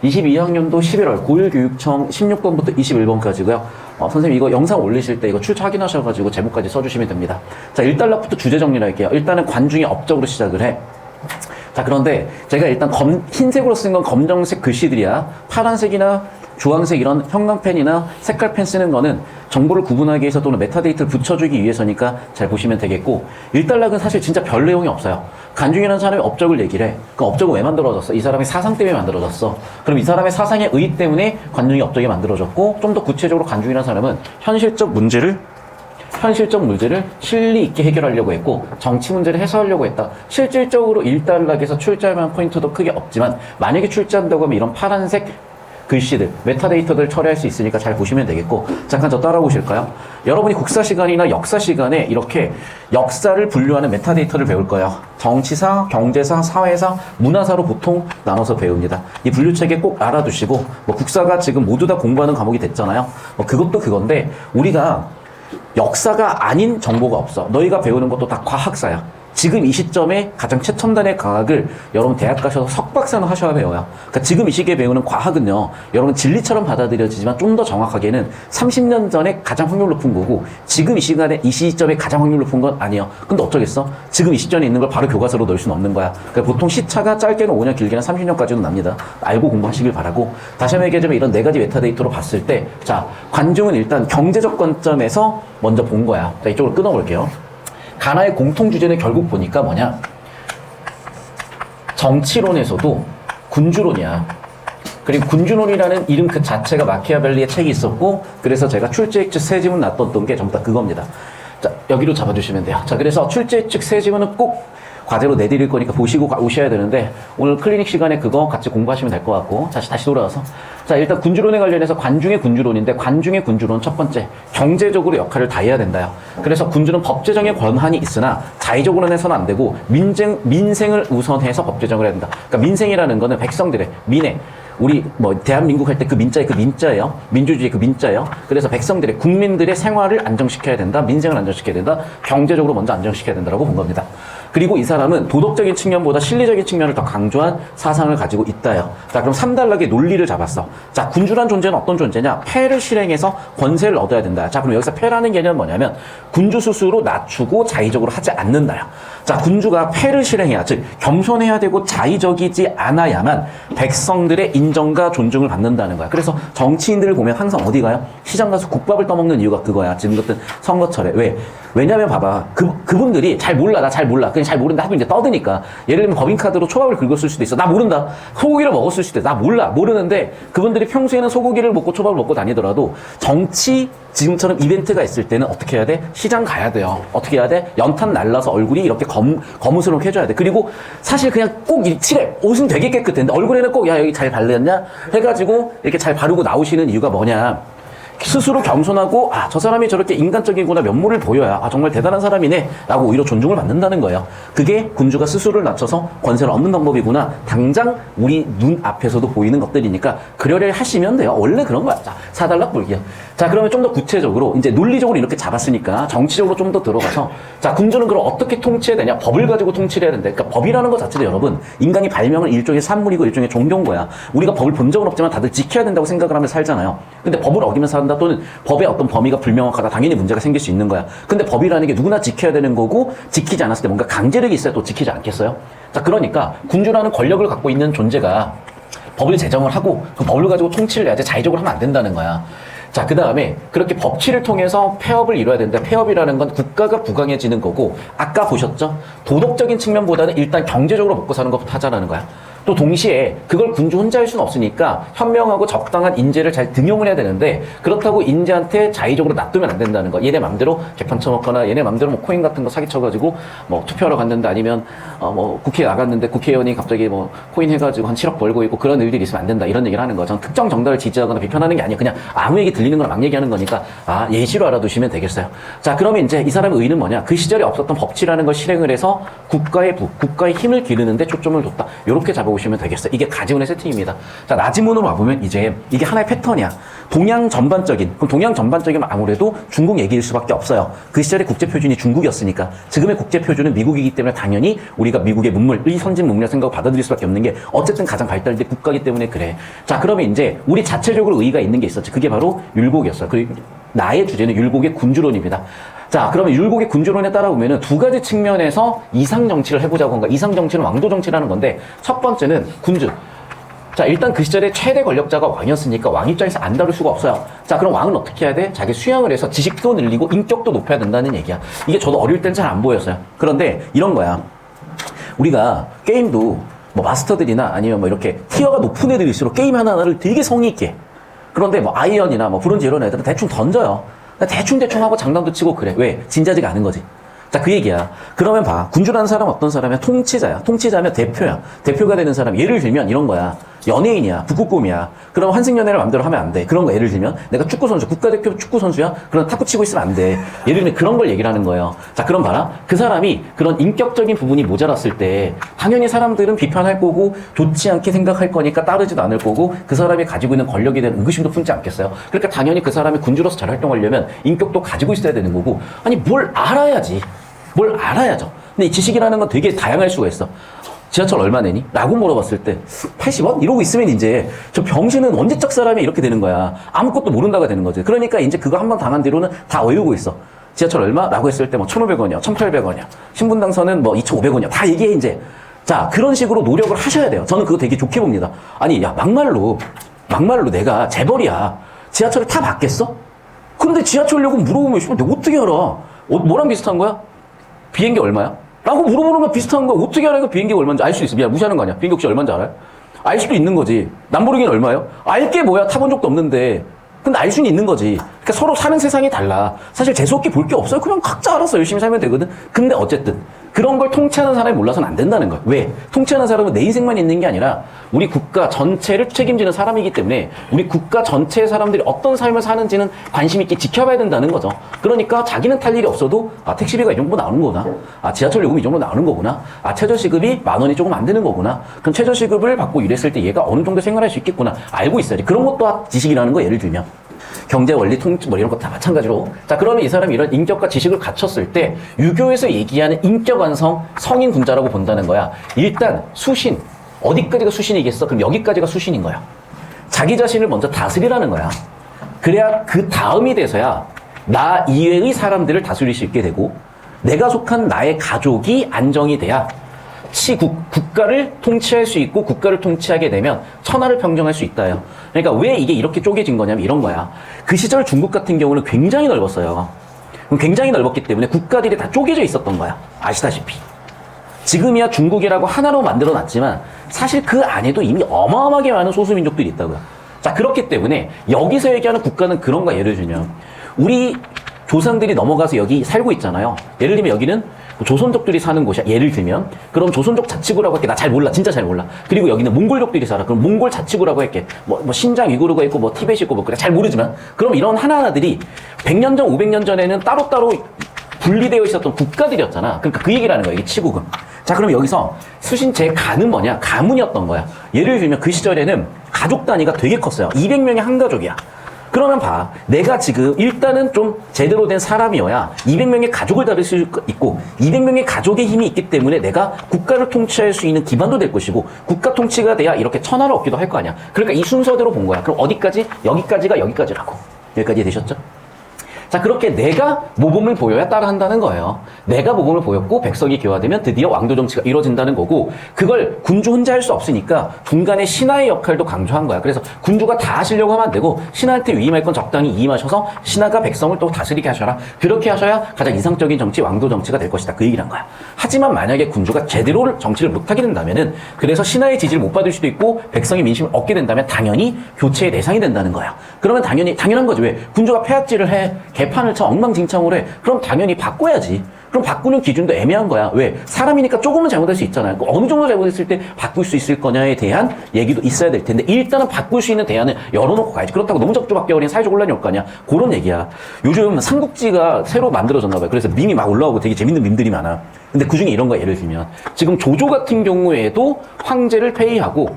22학년도 11월 고일교육청 16번부터 21번까지고요. 선생님 이거 영상 올리실 때 이거 출처 확인하셔가지고 제목까지 써주시면 됩니다. 자, 1단락부터 주제 정리를 할게요. 일단은 관중의 업적으로 시작을 해. 자, 그런데 제가 일단 흰색으로 쓴 건 검정색 글씨들이야. 파란색이나 주황색 이런 형광펜이나 색깔펜 쓰는 거는 정보를 구분하기 위해서 또는 메타데이터를 붙여주기 위해서니까 잘 보시면 되겠고, 1단락은 사실 진짜 별 내용이 없어요. 관중이라는 사람의 업적을 얘기를 해. 그 업적은 왜 만들어졌어? 이 사람의 사상 때문에 만들어졌어. 그럼 이 사람의 사상의 의 때문에 관중의 업적이 만들어졌고, 좀 더 구체적으로 관중이라는 사람은 현실적 문제를 실리 있게 해결하려고 했고, 정치 문제를 해소하려고 했다. 실질적으로 1단락에서 출제할 만한 포인트도 크게 없지만, 만약에 출제한다고 하면 이런 파란색 글씨들, 메타데이터들 처리할 수 있으니까 잘 보시면 되겠고, 잠깐 저 따라오실까요? 여러분이 국사 시간이나 역사 시간에 이렇게 역사를 분류하는 메타데이터를 배울 거예요. 정치사, 경제사, 사회사, 문화사로 보통 나눠서 배웁니다. 이 분류체계 꼭 알아두시고, 국사가 지금 모두 다 공부하는 과목이 됐잖아요. 그것도 그건데, 우리가 역사가 아닌 정보가 없어. 너희가 배우는 것도 다 과학사야. 지금 이 시점에 가장 최첨단의 과학을 여러분 대학 가셔서 석박사는 하셔야 배워요. 그러니까 지금 이 시기에 배우는 과학은요, 여러분 진리처럼 받아들여지지만 좀 더 정확하게는 30년 전에 가장 확률 높은 거고, 지금 이 시간에 이 시점에 가장 확률 높은 건 아니에요. 근데 어쩌겠어? 지금 이 시점에 있는 걸 바로 교과서로 넣을 수는 없는 거야. 그러니까 보통 시차가 짧게는 5년, 길게는 30년까지도 납니다. 알고 공부하시길 바라고, 다시 한번 얘기하자면 이런 4가지 메타데이터로 봤을 때, 자, 관중은 일단 경제적 관점에서 먼저 본 거야. 자, 이쪽으로 끊어볼게요. 가나의 공통 주제는 결국 보니까 뭐냐? 정치론에서도 군주론이야. 그리고 군주론이라는 이름 그 자체가 마키아벨리의 책이 있었고, 그래서 제가 출제익 즉 세지문 놨던 게 전부 다 그겁니다. 자, 여기로 잡아주시면 돼요. 자, 그래서 출제익 즉 세지문은 꼭 과제로 내드릴 거니까 보시고 오셔야 되는데, 오늘 클리닉 시간에 그거 같이 공부하시면 될 것 같고, 다시 돌아와서. 자, 일단 군주론에 관련해서 관중의 군주론인데, 관중의 군주론 첫 번째, 경제적으로 역할을 다해야 된다요. 그래서 군주는 법제정의 권한이 있으나 자의적으로는 해서는 안 되고, 민생을 우선해서 법제정을 해야 된다. 그러니까 민생이라는 거는 백성들의 민의, 우리 대한민국 할 때 그 민자의 그 민자예요. 민주주의의 그 민자예요. 그래서 백성들의, 국민들의 생활을 안정시켜야 된다. 민생을 안정시켜야 된다. 경제적으로 먼저 안정시켜야 된다라고 본 겁니다. 그리고 이 사람은 도덕적인 측면보다 실리적인 측면을 더 강조한 사상을 가지고 있다요. 자, 그럼 3단락의 논리를 잡았어. 자, 군주란 존재는 어떤 존재냐? 패를 실행해서 권세를 얻어야 된다. 자, 그럼 여기서 패라는 개념은 뭐냐면 군주 스스로 낮추고 자의적으로 하지 않는다요. 자, 군주가 패를 실행해야, 즉 겸손해야 되고 자의적이지 않아야만 백성들의 인정과 존중을 받는다는 거야. 그래서 정치인들을 보면 항상 어디 가요? 시장 가서 국밥을 떠먹는 이유가 그거야. 지금 같은 선거철에. 왜냐면 봐봐. 그분들이 잘 몰라. 나 잘 몰라. 그냥 잘 모른다 하도 이제 떠드니까. 예를 들면 법인카드로 초밥을 긁었을 수도 있어. 나 모른다. 소고기를 먹었을 수도 있어. 나 몰라. 모르는데 그분들이 평소에는 소고기를 먹고 초밥을 먹고 다니더라도 정치 지금처럼 이벤트가 있을 때는 어떻게 해야 돼? 시장 가야 돼요. 어떻게 해야 돼? 연탄 날라서 얼굴이 이렇게 거무스럽게 해줘야 돼. 그리고 사실 그냥 꼭 칠해. 옷은 되게 깨끗한데 얼굴에는 꼭, 야, 여기 잘 바르냐? 해가지고 이렇게 잘 바르고 나오시는 이유가 뭐냐? 스스로 겸손하고, 저 사람이 저렇게 인간적이구나 면모를 보여야 정말 대단한 사람이네 라고 오히려 존중을 받는다는 거예요. 그게 군주가 스스로를 낮춰서 권세를 얻는 방법이구나. 당장 우리 눈 앞에서도 보이는 것들이니까 그러려 하시면 돼요. 원래 그런 거야. 자, 4단락 볼게요. 자, 그러면 좀 더 구체적으로 이제 논리적으로 이렇게 잡았으니까 정치적으로 좀 더 들어가서, 자, 군주는 그럼 어떻게 통치해야 되냐? 법을 가지고 통치를 해야 된다. 그러니까 법이라는 것 자체도 여러분, 인간이 발명한 일종의 산물이고 일종의 종교인 거야. 우리가 법을 본 적은 없지만 다들 지켜야 된다고 생각을 하면서 살잖아요. 근데 법을 어기면서 산다, 또는 법의 어떤 범위가 불명확하다, 당연히 문제가 생길 수 있는 거야. 근데 법이라는 게 누구나 지켜야 되는 거고, 지키지 않았을 때 뭔가 강제력이 있어야 또 지키지 않겠어요? 자, 그러니까 군주라는 권력을 갖고 있는 존재가 법을 제정을 하고 그 법을 가지고 통치를 해야지 자의적으로 하면 안 된다는 거야. 자, 그 다음에 그렇게 법치를 통해서 폐업을 이뤄야 되는데, 폐업이라는 건 국가가 부강해지는 거고, 아까 보셨죠? 도덕적인 측면보다는 일단 경제적으로 먹고 사는 것부터 하자라는 거야. 또 동시에 그걸 군주 혼자 할 수는 없으니까 현명하고 적당한 인재를 잘 등용을 해야 되는데, 그렇다고 인재한테 자의적으로 놔두면 안 된다는 거. 얘네 맘대로 개판 쳐먹거나 얘네 맘대로 코인 같은 거 사기쳐가지고 투표하러 갔는데, 아니면 국회에 나갔는데 국회의원이 갑자기 코인 해가지고 한 7억 벌고 있고, 그런 일들이 있으면 안 된다, 이런 얘기를 하는 거. 저는 특정 정당을 지지하거나 비판하는 게 아니에요. 그냥 아무 얘기 들리는 거나 막 얘기하는 거니까 예시로 알아두시면 되겠어요. 자, 그러면 이제 이 사람의 의의는 뭐냐? 그 시절에 없었던 법치라는 걸 실행을 해서 국가의 힘을 기르는데 초점을 뒀다. 이렇게 잡고 보시면 되겠어요. 이게 가지문의 세팅입니다. 자, 나지문으로 와보면 이제 이게 하나의 패턴이야. 동양 전반적인, 그럼 동양 전반적이면 아무래도 중국 얘기일 수밖에 없어요. 그 시절에 국제표준이 중국이었으니까. 지금의 국제표준은 미국이기 때문에 당연히 우리가 미국의 문물의 선진 문물이라 생각을 받아들일 수밖에 없는 게 어쨌든 가장 발달된 국가이기 때문에 그래. 자, 그러면 이제 우리 자체적으로 의의가 있는 게 있었지. 그게 바로 율곡이었어요. 그리고 나의 주제는 율곡의 군주론입니다. 자, 그러면 율곡의 군주론에 따라오면은 두 가지 측면에서 이상 정치를 해보자고 한 거야. 이상 정치는 왕도 정치라는 건데, 첫 번째는 군주. 자, 일단 그 시절에 최대 권력자가 왕이었으니까 왕 입장에서 안 다룰 수가 없어요. 자, 그럼 왕은 어떻게 해야 돼? 자기 수양을 해서 지식도 늘리고 인격도 높여야 된다는 얘기야. 이게 저도 어릴 땐 잘 안 보였어요. 그런데 이런 거야. 우리가 게임도 뭐 마스터들이나 아니면 뭐 이렇게 티어가 높은 애들일수록 게임 하나하나를 되게 성의 있게. 그런데 뭐 아이언이나 뭐 브론즈 이런 애들은 대충 던져요. 대충 하고 장난도 치고 그래. 왜? 진지하지가 않은 거지. 자, 그 얘기야. 그러면 봐. 군주라는 사람은 어떤 사람이야? 통치자야. 통치자면 대표야. 대표가 되는 사람. 예를 들면 이런 거야. 연예인이야. 북극곰이야. 그럼 환승연애를 마음대로 하면 안 돼. 그런 거 예를 들면 내가 축구선수, 국가대표 축구선수야? 그럼 탁구 치고 있으면 안 돼. 예를 들면 그런 걸 얘기를 하는 거예요. 자, 그럼 봐라. 그 사람이 그런 인격적인 부분이 모자랐을 때 당연히 사람들은 비판할 거고 좋지 않게 생각할 거니까 따르지도 않을 거고 그 사람이 가지고 있는 권력에 대한 의구심도 품지 않겠어요. 그러니까 당연히 그 사람이 군주로서 잘 활동하려면 인격도 가지고 있어야 되는 거고 아니 뭘 알아야지. 뭘 알아야죠. 근데 이 지식이라는 건 되게 다양할 수가 있어. 지하철 얼마 내니? 라고 물어봤을 때 80원? 이러고 있으면 이제 저 병신은 언제적 사람이 이렇게 되는 거야. 아무것도 모른다가 되는 거지. 그러니까 이제 그거 한 번 당한 뒤로는 다 외우고 있어. 지하철 얼마? 라고 했을 때 뭐 1,500원이야, 1,800원이야. 신분당선은 뭐 2,500원이야. 다 얘기해 이제. 자, 그런 식으로 노력을 하셔야 돼요. 저는 그거 되게 좋게 봅니다. 아니, 야, 막말로 내가 재벌이야. 지하철을 타 봤겠어? 근데 지하철 요금 물어보면 내가 어떻게 알아? 뭐랑 비슷한 거야? 비행기 얼마야? 라고 물어보는 거 비슷한 거 어떻게 알아요? 비행기가 얼마인지 알 수 있어. 미안, 무시하는 거 아니야. 비행기 혹시 얼마인지 알아요? 알 수도 있는 거지. 람보르기는 얼마예요? 알 게 뭐야? 타본 적도 없는데. 근데 알 수는 있는 거지. 그러니까 서로 사는 세상이 달라. 사실 재수없게 볼 게 없어요. 그냥 각자 알아서 열심히 살면 되거든. 근데 어쨌든 그런 걸 통치하는 사람이 몰라서는 안 된다는 거야. 왜? 통치하는 사람은 내 인생만 있는 게 아니라 우리 국가 전체를 책임지는 사람이기 때문에 우리 국가 전체의 사람들이 어떤 삶을 사는지는 관심 있게 지켜봐야 된다는 거죠. 그러니까 자기는 탈 일이 없어도 아, 택시비가 이 정도 나오는 거구나. 아, 지하철 요금이 이 정도 나오는 거구나. 아, 최저시급이 10,000원이 조금 안 되는 거구나. 그럼 최저시급을 받고 일했을 때 얘가 어느 정도 생활할 수 있겠구나. 알고 있어야지. 그런 것도 지식이라는 거 예를 들면. 경제 원리 통치 뭐 이런 거 다 마찬가지로. 자, 그러면 이 사람이 이런 인격과 지식을 갖췄을 때 유교에서 얘기하는 인격 완성 성인 군자라고 본다는 거야. 일단 수신. 어디까지가 수신이겠어? 그럼 여기까지가 수신인 거야. 자기 자신을 먼저 다스리라는 거야. 그래야 그 다음이 돼서야 나 이외의 사람들을 다스릴 수 있게 되고 내가 속한 나의 가족이 안정이 돼야 국가를 통치할 수 있고 국가를 통치하게 되면 천하를 평정할 수 있다요. 그러니까 왜 이게 이렇게 쪼개진 거냐면 이런 거야. 그 시절 중국 같은 경우는 굉장히 넓었어요. 굉장히 넓었기 때문에 국가들이 다 쪼개져 있었던 거야. 아시다시피. 지금이야 중국이라고 하나로 만들어 놨지만 사실 그 안에도 이미 어마어마하게 많은 소수민족들이 있다고요. 자, 그렇기 때문에 여기서 얘기하는 국가는 그런 거야. 예를 들면 우리 조상들이 넘어가서 여기 살고 있잖아요. 예를 들면 여기는 조선족들이 사는 곳이야. 예를 들면 그럼 조선족 자치구라고 할게. 나 잘 몰라. 진짜 잘 몰라. 그리고 여기는 몽골족들이 살아. 그럼 몽골 자치구라고 할게. 뭐 신장 위구르가 있고 뭐 티벳이 있고 뭐 그래. 잘 모르지만 그럼 이런 하나하나들이 100년 전, 500년 전에는 따로따로 분리되어 있었던 국가들이었잖아. 그러니까 그 얘기를 하는 거야. 이게 치국은. 자, 그럼 여기서 수신 제 가는 뭐냐? 가문이었던 거야. 예를 들면 그 시절에는 가족 단위가 되게 컸어요. 200명이 한 가족이야. 그러면 봐. 내가 지금 일단은 좀 제대로 된 사람이어야 200명의 가족을 다룰 수 있고 200명의 가족의 힘이 있기 때문에 내가 국가를 통치할 수 있는 기반도 될 것이고 국가 통치가 돼야 이렇게 천하를 얻기도 할 거 아니야. 그러니까 이 순서대로 본 거야. 그럼 어디까지? 여기까지가 여기까지라고. 여기까지 되셨죠? 자, 그렇게 내가 모범을 보여야 따라한다는 거예요. 내가 모범을 보였고 백성이 교화되면 드디어 왕도 정치가 이루어진다는 거고 그걸 군주 혼자 할 수 없으니까 중간에 신하의 역할도 강조한 거야. 그래서 군주가 다 하시려고 하면 안 되고 신하한테 위임할 건 적당히 위임하셔서 신하가 백성을 또 다스리게 하셔라. 그렇게 하셔야 가장 이상적인 정치, 왕도 정치가 될 것이다. 그 얘기를 한 거야. 하지만 만약에 군주가 제대로 정치를 못하게 된다면은 그래서 신하의 지지를 못 받을 수도 있고 백성의 민심을 얻게 된다면 당연히 교체의 대상이 된다는 거야. 그러면 당연한 거지. 왜? 군주가 폐악질을 해. 개판을 쳐 엉망진창으로 해. 그럼 당연히 바꿔야지. 그럼 바꾸는 기준도 애매한 거야. 왜? 사람이니까 조금은 잘못할 수 있잖아요. 어느 정도 잘못했을 때 바꿀 수 있을 거냐에 대한 얘기도 있어야 될 텐데 일단은 바꿀 수 있는 대안을 열어놓고 가야지. 그렇다고 너무 적조 바뀌어버리면 사회적 혼란이 올 거 아니야. 그런 얘기야. 요즘 삼국지가 새로 만들어졌나 봐요. 그래서 밈이 막 올라오고 되게 재밌는 밈들이 많아. 근데 그중에 이런 거 예를 들면 지금 조조 같은 경우에도 황제를 폐위하고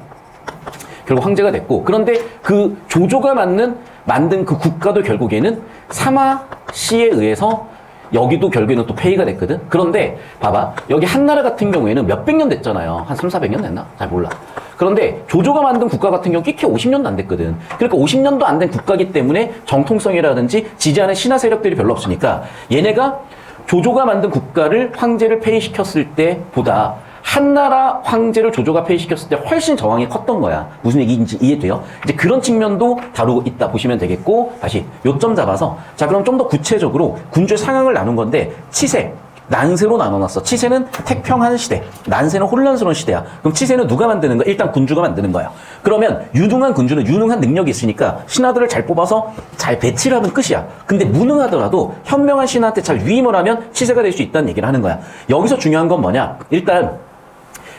결국 황제가 됐고, 그런데 그 조조가 만든 그 국가도 결국에는 사마씨에 의해서 여기도 결국에는 또 폐위가 됐거든. 그런데 봐봐, 여기 한나라 같은 경우에는 몇백 년 됐잖아요. 한 300~400년 됐나? 잘 몰라. 그런데 조조가 만든 국가 같은 경우 끼케 50년도 안 됐거든. 그러니까 50년도 안 된 국가이기 때문에 정통성이라든지 지지하는 신하 세력들이 별로 없으니까 얘네가 조조가 만든 국가를 황제를 폐위시켰을 때보다 한나라 황제를 조조가 폐위시켰을 때 훨씬 저항이 컸던 거야. 무슨 얘기인지 이해돼요? 이제 그런 측면도 다루고 있다 보시면 되겠고, 다시 요점 잡아서, 자, 그럼 좀 더 구체적으로 군주의 상황을 나눈 건데, 치세, 난세로 나눠놨어. 치세는 태평한 시대, 난세는 혼란스러운 시대야. 그럼 치세는 누가 만드는 거야? 일단 군주가 만드는 거야. 그러면 유능한 군주는 유능한 능력이 있으니까 신하들을 잘 뽑아서 잘 배치를 하면 끝이야. 근데 무능하더라도 현명한 신하한테 잘 위임을 하면 치세가 될 수 있다는 얘기를 하는 거야. 여기서 중요한 건 뭐냐? 일단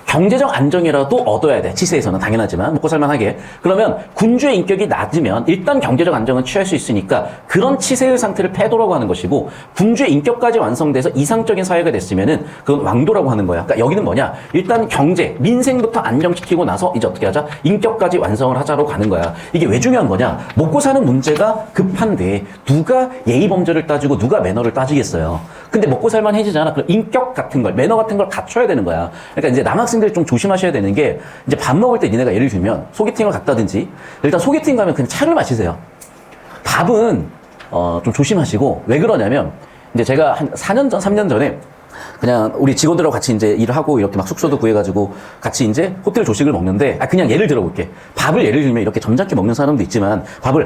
경제적 안정이라도 얻어야 돼. 치세에서는 당연하지만 먹고 살만하게. 그러면 군주의 인격이 낮으면 일단 경제적 안정은 취할 수 있으니까 그런 치세의 상태를 패도라고 하는 것이고, 군주의 인격까지 완성돼서 이상적인 사회가 됐으면은 그건 왕도라고 하는 거야. 그러니까 여기는 뭐냐? 일단 경제, 민생부터 안정시키고 나서 이제 어떻게 하자? 인격까지 완성을 하자로 가는 거야. 이게 왜 중요한 거냐? 먹고 사는 문제가 급한데 누가 예의 범절을 따지고 누가 매너를 따지겠어요. 근데 먹고 살만해지잖아. 그럼 인격 같은 걸, 매너 같은 걸 갖춰야 되는 거야. 그러니까 이제 남학생들이 좀 조심하셔야 되는 게, 이제 밥 먹을 때 니네가 예를 들면 소개팅을 갔다든지, 일단 소개팅 가면 그냥 차를 마시세요. 밥은 좀 조심하시고, 왜 그러냐면 이제 제가 한 4년 전, 3년 전에 그냥 우리 직원들하고 같이 이제 일을 하고 이렇게 막 숙소도 구해가지고 같이 이제 호텔 조식을 먹는데, 그냥 예를 들어볼게. 밥을 예를 들면 이렇게 점잖게 먹는 사람도 있지만 밥을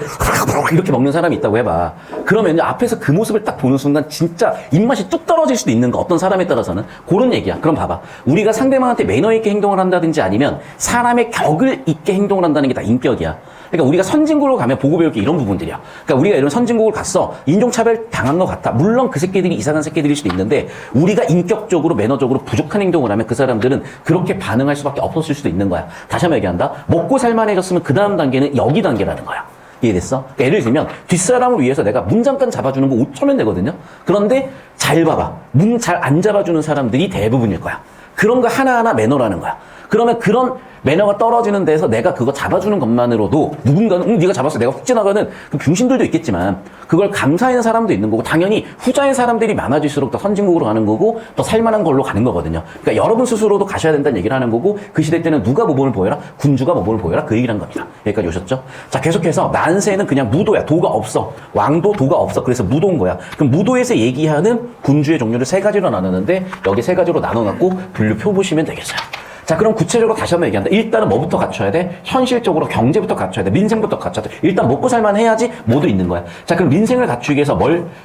이렇게 먹는 사람이 있다고 해봐. 그러면 앞에서 그 모습을 딱 보는 순간 진짜 입맛이 뚝 떨어질 수도 있는 거, 어떤 사람에 따라서는. 그런 얘기야. 그럼 봐봐. 우리가 상대방한테 매너 있게 행동을 한다든지 아니면 사람의 격을 있게 행동을 한다는 게 다 인격이야. 그러니까 우리가 선진국으로 가면 보고 배울 게 이런 부분들이야. 그러니까 우리가 이런 선진국을 갔어. 인종차별 당한 것 같아. 물론 그 새끼들이 이상한 새끼들일 수도 있는데, 우리가 인격적으로 매너적으로 부족한 행동을 하면 그 사람들은 그렇게 반응할 수밖에 없었을 수도 있는 거야. 다시 한번 얘기한다. 먹고 살만해졌으면 그 다음 단계는 여기 단계라는 거야. 이해됐어? 그러니까 예를 들면 뒷사람을 위해서 내가 문 잠깐 잡아주는 거 5초면 되거든요. 그런데 잘 봐봐. 문 잘 안 잡아주는 사람들이 대부분일 거야. 그런 거 하나하나 매너라는 거야. 그러면 그런 매너가 떨어지는 데서 내가 그거 잡아주는 것만으로도 누군가는 네가 잡았어, 내가 훅 지나가는 그 병신들도 있겠지만 그걸 감사하는 사람도 있는 거고, 당연히 후자의 사람들이 많아질수록 더 선진국으로 가는 거고 더 살만한 걸로 가는 거거든요. 그러니까 여러분 스스로도 가셔야 된다는 얘기를 하는 거고, 그 시대 때는 누가 모범을 보여라? 군주가 모범을 보여라? 그 얘기를 한 겁니다. 여기까지 오셨죠? 자, 계속해서 난세는 그냥 무도야. 도가 없어. 왕도 도가 없어. 그래서 무도인 거야. 그럼 무도에서 얘기하는 군주의 종류를 세 가지로 나누는데, 여기 세 가지로 나눠갖고 분류표 보시면 되겠어요. 자, 그럼 구체적으로 다시 한번 얘기한다. 일단은 뭐부터 갖춰야 돼? 현실적으로 경제부터 갖춰야 돼. 민생부터 갖춰야 돼. 일단 먹고 살만 해야지 모두 있는 거야. 자, 그럼 민생을 갖추기 위해서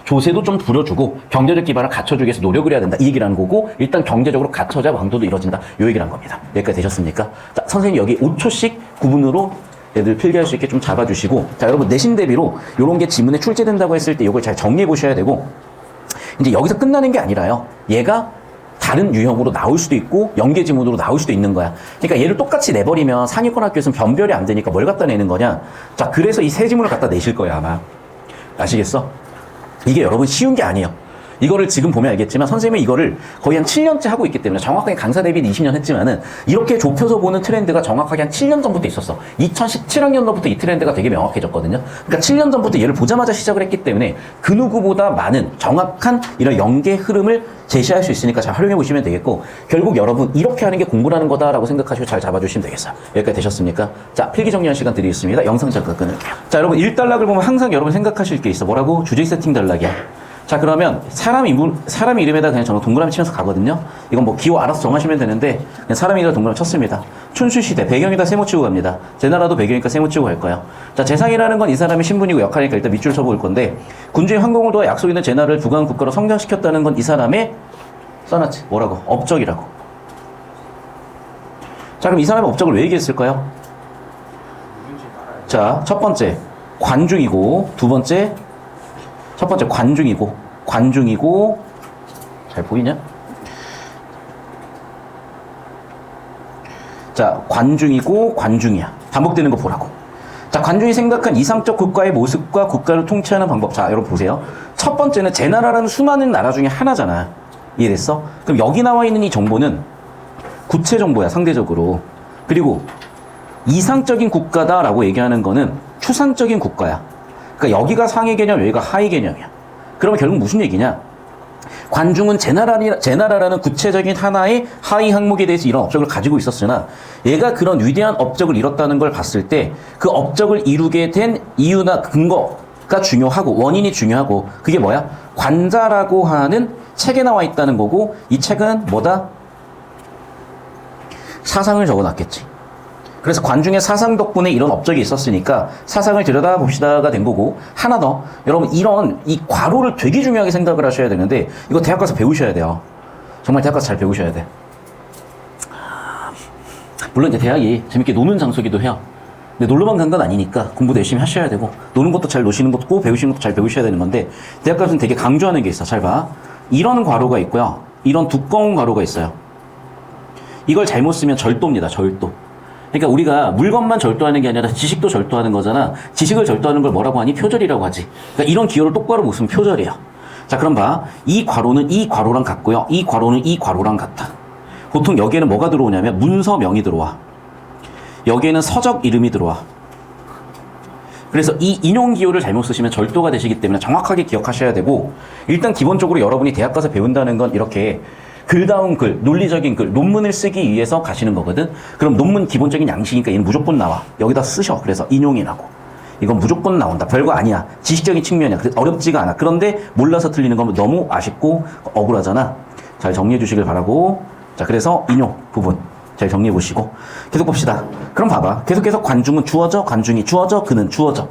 조세도 좀 부려주고 경제적 기반을 갖춰주기 위해서 노력을 해야 된다. 이 얘기를 하는 거고, 일단 경제적으로 갖춰야 왕도도 이루어진다. 요 얘기를 한 겁니다. 여기까지 되셨습니까? 자, 선생님 여기 5초씩 구분으로 애들 필기할 수 있게 좀 잡아주시고, 자, 여러분 내신 대비로 요런 게 지문에 출제된다고 했을 때 요걸 잘 정리해 보셔야 되고, 이제 여기서 끝나는 게 아니라요. 얘가 다른 유형으로 나올 수도 있고 연계 지문으로 나올 수도 있는 거야. 그러니까 얘를 똑같이 내버리면 상위권 학교에서는 변별이 안 되니까 뭘 갖다 내는 거냐. 자, 그래서 이 세 지문을 갖다 내실 거야 아마. 아시겠어? 이게 여러분 쉬운 게 아니에요. 이거를 지금 보면 알겠지만 선생님이 이거를 거의 한 7년째 하고 있기 때문에, 정확하게 강사 대비는 20년 했지만은 이렇게 좁혀서 보는 트렌드가 정확하게 한 7년 전부터 있었어. 2017학년도부터 이 트렌드가 되게 명확해졌거든요. 그러니까 7년 전부터 얘를 보자마자 시작을 했기 때문에 그 누구보다 많은 정확한 이런 연계 흐름을 제시할 수 있으니까 잘 활용해 보시면 되겠고, 결국 여러분 이렇게 하는 게 공부라는 거다라고 생각하시고 잘 잡아주시면 되겠어요. 여기까지 되셨습니까? 자, 필기 정리할 시간 드리겠습니다. 영상 잠깐 끊을게요. 자, 여러분 1단락을 보면 항상 여러분 생각하실 게 있어. 뭐라고? 주제 세팅 단락이야. 자, 그러면 사람 이름에다 그냥 저는 동그라미 치면서 가거든요. 이건 뭐 기호 알아서 정하시면 되는데 그냥 사람 이름에다 동그라미 쳤습니다. 춘추시대 배경에다 세모 치고 갑니다. 제 나라도 배경이니까 세모 치고 갈 거예요. 자, 재상이라는 건 이 사람의 신분이고 역할이니까 일단 밑줄 쳐볼 건데, 군주의 황공을 도와 약속 있는 제 나라를 부강한 국가로 성장시켰다는 건 이 사람의 써놨지. 뭐라고? 업적이라고. 자, 그럼 이 사람의 업적을 왜 얘기했을까요? 자, 첫 번째 관중이고, 두 번째 첫 번째 관중이고 잘 보이냐? 자, 관중이고 관중이야. 반복되는 거 보라고. 자, 관중이 생각한 이상적 국가의 모습과 국가를 통치하는 방법. 자, 여러분 보세요. 첫 번째는 제 나라라는 수많은 나라 중에 하나잖아. 이해됐어? 그럼 여기 나와 있는 이 정보는 구체 정보야, 상대적으로. 그리고 이상적인 국가다라고 얘기하는 거는 추상적인 국가야. 그러니까 여기가 상위 개념, 여기가 하위 개념이야. 그러면 결국 무슨 얘기냐? 관중은 제 나라라는 구체적인 하나의 하위 항목에 대해서 이런 업적을 가지고 있었으나 얘가 그런 위대한 업적을 이뤘다는 걸 봤을 때 그 업적을 이루게 된 이유나 근거가 중요하고 원인이 중요하고 그게 뭐야? 관자라고 하는 책에 나와 있다는 거고 이 책은 뭐다? 사상을 적어놨겠지. 그래서 관중의 사상 덕분에 이런 업적이 있었으니까 사상을 들여다봅시다가 된 거고 하나 더 여러분 이런 이 과로를 되게 중요하게 생각을 하셔야 되는데 이거 대학 가서 배우셔야 돼요. 정말 대학 가서 잘 배우셔야 돼. 물론 이제 대학이 재밌게 노는 장소기도 해요. 근데 놀러만 간 건 아니니까 공부도 열심히 하셔야 되고 노는 것도 잘 노시는 것도 배우시는 것도 잘 배우셔야 되는 건데 대학 가서는 되게 강조하는 게 있어. 잘 봐. 이런 괄호가 있고요. 이런 두꺼운 괄호가 있어요. 이걸 잘못 쓰면 절도입니다. 절도. 그러니까 우리가 물건만 절도하는 게 아니라 지식도 절도하는 거잖아. 지식을 절도하는 걸 뭐라고 하니? 표절이라고 하지. 그러니까 이런 기호를 똑바로 못 쓰면 표절이에요. 자, 그럼 봐. 이 괄호는 이 괄호랑 같고요. 이 괄호는 이 괄호랑 같아. 보통 여기에는 뭐가 들어오냐면 문서명이 들어와. 여기에는 서적 이름이 들어와. 그래서 이 인용 기호를 잘못 쓰시면 절도가 되시기 때문에 정확하게 기억하셔야 되고 일단 기본적으로 여러분이 대학 가서 배운다는 건 이렇게 글다운 글, 논리적인 글, 논문을 쓰기 위해서 가시는 거거든. 그럼 논문 기본적인 양식이니까 얘는 무조건 나와. 여기다 쓰셔. 그래서 인용이라고. 이건 무조건 나온다. 별거 아니야. 지식적인 측면이야. 어렵지가 않아. 그런데 몰라서 틀리는 건 너무 아쉽고 억울하잖아. 잘 정리해 주시길 바라고. 자, 그래서 인용 부분 잘 정리해 보시고 계속 봅시다. 그럼 봐봐. 계속해서 관중은 주어져, 관중이 주어져, 그는 주어져.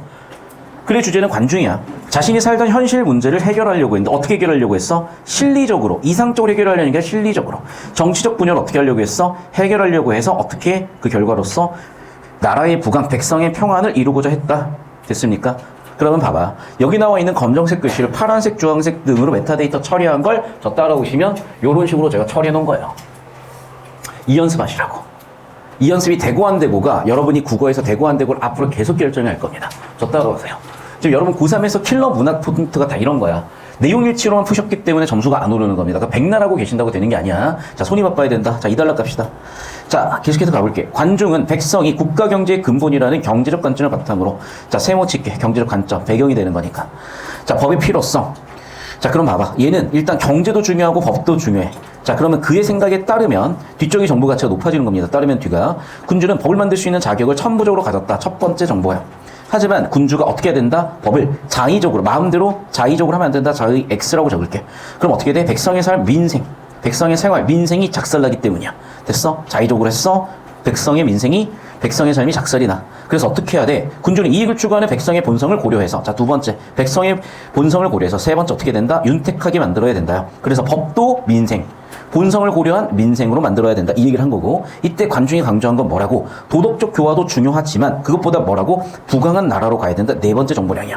그의 주제는 관중이야. 자신이 살던 현실 문제를 해결하려고 했는데 어떻게 해결하려고 했어? 실리적으로. 이상적으로 해결하려는 게 실리적으로. 정치적 분야를 어떻게 하려고 했어? 해결하려고 해서 어떻게 그 결과로서 나라의 부강, 백성의 평안을 이루고자 했다. 됐습니까? 그러면 봐봐. 여기 나와 있는 검정색 글씨를 파란색, 주황색 등으로 메타데이터 처리한 걸 저 따라오시면 이런 식으로 제가 처리해 놓은 거예요. 이 연습하시라고. 이 연습이 되고 안 되고가 여러분이 국어에서 되고 안 되고를 앞으로 계속 결정할 겁니다. 저 따라오세요. 지금 여러분 고3에서 킬러 문학 포인트가 다 이런 거야. 내용 일치로만 푸셨기 때문에 점수가 안 오르는 겁니다. 그러니까 백날하고 계신다고 되는 게 아니야. 자, 손이 바빠야 된다. 자, 2달러 갑시다. 자, 계속해서 가볼게. 관중은 백성이 국가 경제의 근본이라는 경제적 관점을 바탕으로 자, 세모 칠게. 경제적 관점, 배경이 되는 거니까. 자, 법의 필요성. 자, 그럼 봐봐. 얘는 일단 경제도 중요하고 법도 중요해. 자, 그러면 그의 생각에 따르면 뒤쪽의 정보 가치가 높아지는 겁니다. 따르면 뒤가. 군주는 법을 만들 수 있는 자격을 천부적으로 가졌다. 첫 번째 정보야. 하지만 군주가 어떻게 해야 된다? 법을 자의적으로, 마음대로 자의적으로 하면 안 된다. 자의 X라고 적을게. 그럼 어떻게 돼? 백성의 삶, 민생. 백성의 생활, 민생이 작살나기 때문이야. 됐어? 자의적으로 했어? 백성의 민생이, 백성의 삶이 작살이 나. 그래서 어떻게 해야 돼? 군주는 이익을 추구하는 백성의 본성을 고려해서 자, 두 번째, 백성의 본성을 고려해서 세 번째 어떻게 된다? 윤택하게 만들어야 된다요. 그래서 법도 민생, 본성을 고려한 민생으로 만들어야 된다. 이 얘기를 한 거고 이때 관중이 강조한 건 뭐라고? 도덕적 교화도 중요하지만 그것보다 뭐라고? 부강한 나라로 가야 된다. 네 번째 정보량이야.